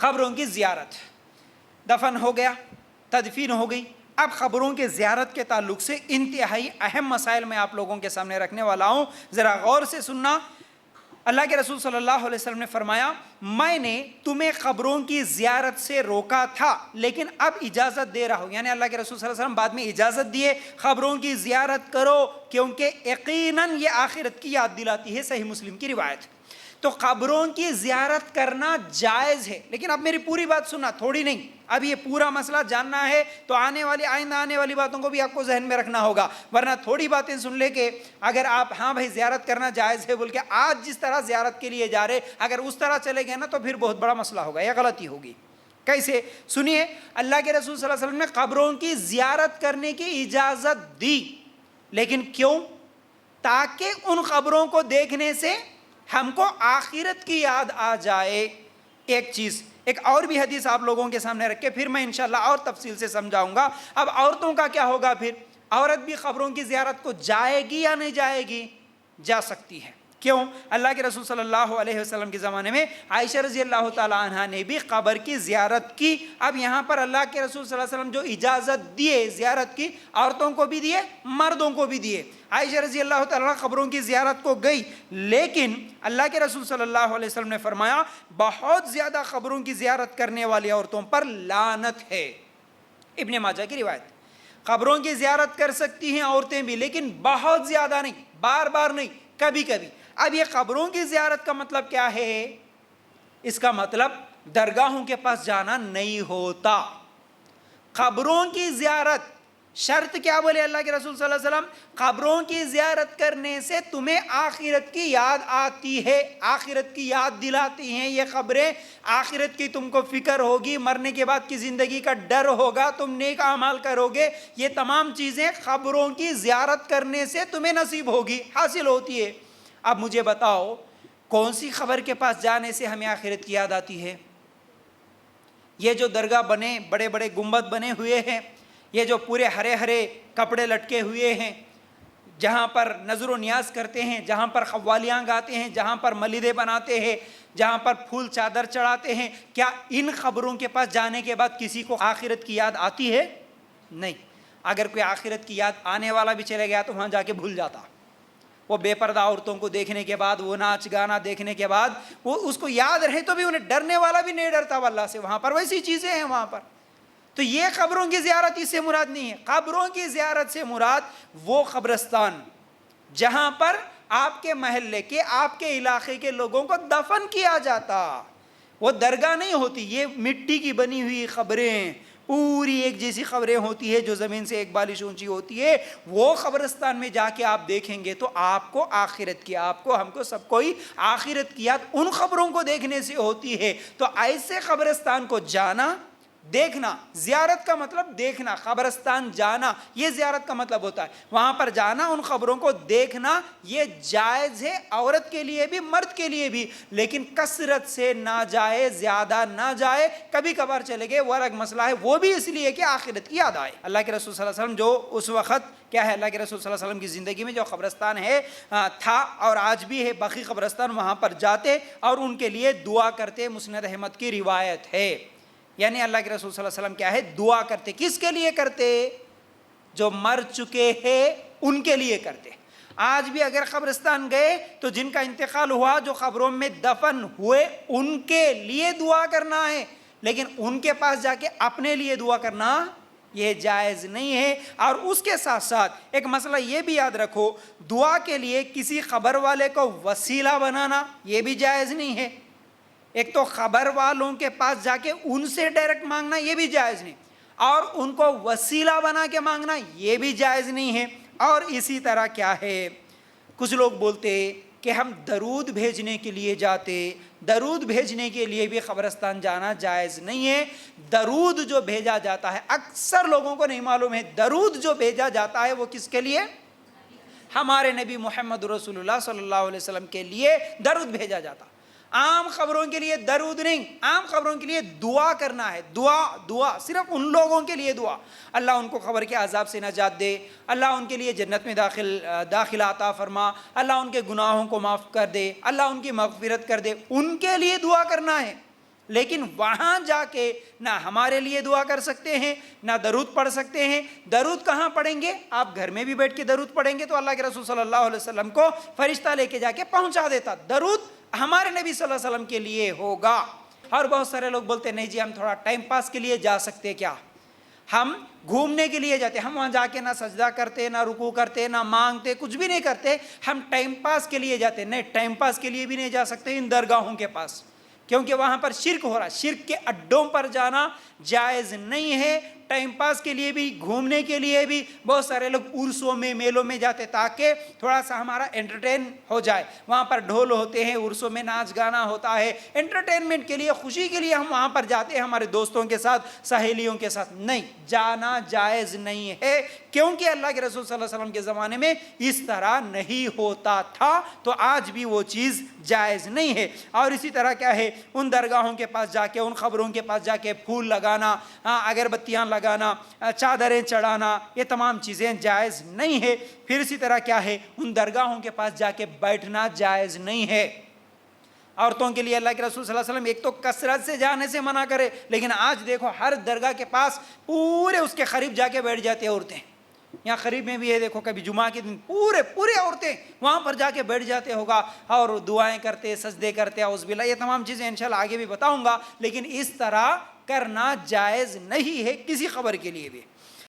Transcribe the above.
قبروں کی زیارت، دفن ہو گیا، تدفین ہو گئی، اب قبروں کے زیارت کے تعلق سے انتہائی اہم مسائل میں آپ لوگوں کے سامنے رکھنے والا ہوں، ذرا غور سے سننا۔ اللہ کے رسول صلی اللہ علیہ وسلم نے فرمایا میں نے تمہیں قبروں کی زیارت سے روکا تھا لیکن اب اجازت دے رہا ہوں، یعنی اللہ کے رسول صلی اللہ علیہ وسلم بعد میں اجازت دیے قبروں کی زیارت کرو کیونکہ یقیناً یہ آخرت کی یاد دلاتی ہے، صحیح مسلم کی روایت۔ تو قبروں کی زیارت کرنا جائز ہے، لیکن اب میری پوری بات سننا، تھوڑی نہیں، اب یہ پورا مسئلہ جاننا ہے تو آئندہ آنے والی باتوں کو بھی آپ کو ذہن میں رکھنا ہوگا، ورنہ تھوڑی باتیں سن لے کے اگر آپ ہاں بھائی زیارت کرنا جائز ہے بول کے آج جس طرح زیارت کے لیے جا رہے اگر اس طرح چلے گئے نا تو پھر بہت بڑا مسئلہ ہوگا یا غلطی ہوگی۔ کیسے؟ سنیے، اللہ کے رسول صلی اللہ علیہ وسلم نے قبروں کی زیارت کرنے کی اجازت دی، لیکن کیوں؟ تاکہ ان قبروں کو دیکھنے سے ہم کو آخرت کی یاد آ جائے۔ ایک چیز، ایک اور بھی حدیث آپ لوگوں کے سامنے رکھ کے پھر میں انشاءاللہ اور تفصیل سے سمجھاؤں گا۔ اب عورتوں کا کیا ہوگا؟ پھر عورت بھی قبروں کی زیارت کو جائے گی یا نہیں جائے گی؟ جا سکتی ہے۔ کیوں؟ اللہ کے رسول صلی اللہ علیہ وسلم کے زمانے میں عائشہ رضی اللہ تعالی عنہ نے بھی قبر کی زیارت کی۔ اب یہاں پر اللہ کے رسول صلی اللہ علیہ وسلم جو اجازت دیے زیارت کی، عورتوں کو بھی دیے، مردوں کو بھی دیے۔ عائشہ رضی اللہ تعالی عنہ قبروں کی زیارت کو گئی، لیکن اللہ کے رسول صلی اللہ علیہ وسلم نے فرمایا بہت زیادہ قبروں کی زیارت کرنے والی عورتوں پر لعنت ہے۔ ابن ماجہ کی روایت۔ قبروں کی زیارت کر سکتی ہیں عورتیں بھی، لیکن بہت زیادہ نہیں، بار بار نہیں، کبھی کبھی۔ اب یہ قبروں کی زیارت کا مطلب کیا ہے؟ اس کا مطلب درگاہوں کے پاس جانا نہیں ہوتا۔ قبروں کی زیارت، شرط کیا بولے اللہ کے رسول صلی اللہ علیہ وسلم؟ قبروں کی زیارت کرنے سے تمہیں آخرت کی یاد آتی ہے، آخرت کی یاد دلاتی ہیں یہ قبریں، آخرت کی تم کو فکر ہوگی، مرنے کے بعد کی زندگی کا ڈر ہوگا، تم نیک اعمال کرو گے، یہ تمام چیزیں قبروں کی زیارت کرنے سے تمہیں نصیب ہوگی، حاصل ہوتی ہے۔ اب مجھے بتاؤ کون سی قبر کے پاس جانے سے ہمیں آخرت کی یاد آتی ہے؟ یہ جو درگاہ بنے، بڑے بڑے گنبد بنے ہوئے ہیں، یہ جو پورے ہرے ہرے کپڑے لٹکے ہوئے ہیں، جہاں پر نظر و نیاز کرتے ہیں، جہاں پر قوالیاں گاتے ہیں، جہاں پر ملیدے بناتے ہیں، جہاں پر پھول چادر چڑھاتے ہیں، کیا ان قبروں کے پاس جانے کے بعد کسی کو آخرت کی یاد آتی ہے؟ نہیں۔ اگر کوئی آخرت کی یاد آنے والا بھی چلے گیا تو وہاں جا کے بھول جاتا۔ وہ بے پردہ عورتوں کو دیکھنے کے بعد، وہ ناچ گانا دیکھنے کے بعد، وہ اس کو یاد رہے تو بھی انہیں ڈرنے والا بھی نہیں ڈرتا اللہ سے، وہاں پر ویسی چیزیں ہیں وہاں پر۔ تو یہ قبروں کی زیارت اس سے مراد نہیں ہے۔ قبروں کی زیارت سے مراد وہ قبرستان جہاں پر آپ کے محلے کے، آپ کے علاقے کے لوگوں کو دفن کیا جاتا، وہ درگاہ نہیں ہوتی، یہ مٹی کی بنی ہوئی قبریں، پوری ایک جیسی قبریں ہوتی ہے جو زمین سے ایک بالش اونچی ہوتی ہے، وہ قبرستان میں جا کے آپ دیکھیں گے تو آپ کو آخرت کی، آپ کو، ہم کو، سب کوئی آخرت کی یاد ان قبروں کو دیکھنے سے ہوتی ہے۔ تو ایسے قبرستان کو جانا، دیکھنا، زیارت کا مطلب دیکھنا، قبرستان جانا یہ زیارت کا مطلب ہوتا ہے، وہاں پر جانا، ان قبروں کو دیکھنا، یہ جائز ہے عورت کے لیے بھی مرد کے لیے بھی، لیکن کثرت سے نہ جائے، زیادہ نہ جائے، کبھی کبھار چلے گئے وہ الگ مسئلہ ہے، وہ بھی اس لیے کہ آخرت کی یاد آئے۔ اللہ کے رسول صلی اللہ علیہ وسلم جو اس وقت کیا ہے، اللہ کے رسول صلی اللہ علیہ وسلم کی زندگی میں جو قبرستان ہے تھا اور آج بھی ہے بقیع قبرستان، وہاں پر جاتے اور ان کے لیے دعا کرتے، مسند احمد کی روایت ہے۔ یعنی اللہ کے رسول صلی اللہ علیہ وسلم کیا ہے، دعا کرتے، کس کے لیے کرتے؟ جو مر چکے ہیں ان کے لیے کرتے۔ آج بھی اگر قبرستان گئے تو جن کا انتقال ہوا، جو قبروں میں دفن ہوئے، ان کے لیے دعا کرنا ہے، لیکن ان کے پاس جا کے اپنے لیے دعا کرنا یہ جائز نہیں ہے۔ اور اس کے ساتھ ساتھ ایک مسئلہ یہ بھی یاد رکھو، دعا کے لیے کسی قبر والے کو وسیلہ بنانا یہ بھی جائز نہیں ہے۔ ایک تو قبر والوں کے پاس جا کے ان سے ڈائریکٹ مانگنا یہ بھی جائز نہیں، اور ان کو وسیلہ بنا کے مانگنا یہ بھی جائز نہیں ہے۔ اور اسی طرح کیا ہے، کچھ لوگ بولتے کہ ہم درود بھیجنے کے لیے جاتے، درود بھیجنے کے لیے بھی قبرستان جانا جائز نہیں ہے۔ درود جو بھیجا جاتا ہے، اکثر لوگوں کو نہیں معلوم ہے، درود جو بھیجا جاتا ہے وہ کس کے لیے؟ ہمارے نبی محمد رسول اللہ صلی اللہ علیہ وسلم کے لیے درود بھیجا جاتا۔ عام خبروں کے لیے درود نہیں، عام خبروں کے لیے دعا کرنا ہے، دعا صرف ان لوگوں کے لیے دعا، اللہ ان کو قبر کے عذاب سے نجات دے، اللہ ان کے لیے جنت میں داخلہ عطا فرما، اللہ ان کے گناہوں کو معاف کر دے، اللہ ان کی مغفرت کر دے، ان کے لیے دعا کرنا ہے۔ لیکن وہاں جا کے نہ ہمارے لیے دعا کر سکتے ہیں نہ درود پڑھ سکتے ہیں. درود کہاں پڑھیں گے؟ آپ گھر میں بھی بیٹھ کے درود پڑھیں گے تو اللہ کے رسول صلی اللہ علیہ وسلم کو فرشتہ لے کے جا کے پہنچا دیتا. درود ہمارے نبی صلی اللہ علیہ وسلم کے لیے ہوگا. اور بہت سارے لوگ بولتے ہیں نہیں جی ہم تھوڑا ٹائم پاس کے لیے جا سکتے, کیا ہم گھومنے کے لیے جاتے؟ ہم وہاں جا کے نہ سجدہ کرتے, نہ رکوع کرتے, نہ مانگتے, کچھ بھی نہیں کرتے, ہم ٹائم پاس کے لیے جاتے. نہیں, ٹائم پاس کے لیے بھی نہیں جا سکتے ان درگاہوں کے پاس, کیونکہ وہاں پر شرک ہو رہا. شرک کے اڈوں پر جانا جائز نہیں ہے. ٹائم پاس کے لیے بھی, گھومنے کے لیے بھی بہت سارے لوگ عرسوں میں, میلوں میں جاتے تاکہ تھوڑا سا ہمارا انٹرٹین ہو جائے. وہاں پر ڈھول ہوتے ہیں, عرسوں میں ناچ گانا ہوتا ہے, انٹرٹینمنٹ کے لیے, خوشی کے لیے ہم وہاں پر جاتے ہیں ہمارے دوستوں کے ساتھ, سہیلیوں کے ساتھ. نہیں, جانا جائز نہیں ہے, کیونکہ اللہ کے رسول صلی اللہ علیہ وسلم کے زمانے میں اس طرح نہیں ہوتا تھا, تو آج بھی وہ چیز جائز نہیں ہے. اور اسی طرح کیا ہے, ان درگاہوں کے پاس جا کے, ان قبروں کے پاس جا کے پھول لگانا, اگربتیاں لگانا, چادریں چڑھانا, یہ تمام چیزیں جائز نہیں ہے. پھر اسی طرح کیا ہے, ان درگاہوں کے پاس جا کے بیٹھنا جائز نہیں ہے. عورتوں کے لیے اللہ کے رسول صلی اللہ علیہ وسلم ایک تو کثرت سے جانے سے منع کرے, لیکن آج دیکھو ہر درگاہ کے پاس پورے اس کے قریب جا کے بیٹھ جاتے ہیں عورتیں. یہاں قریب میں بھی ہے, دیکھو کبھی جمعہ کے دن پورے عورتیں وہاں پر جا کے بیٹھ جاتے ہوگا اور دعائیں کرتے, سجدے کرتے, اعوذ باللہ. یہ تمام چیزیں انشاءاللہ آگے بھی بتاؤں گا, لیکن اس طرح کرنا جائز نہیں ہے کسی خبر کے لیے بھی.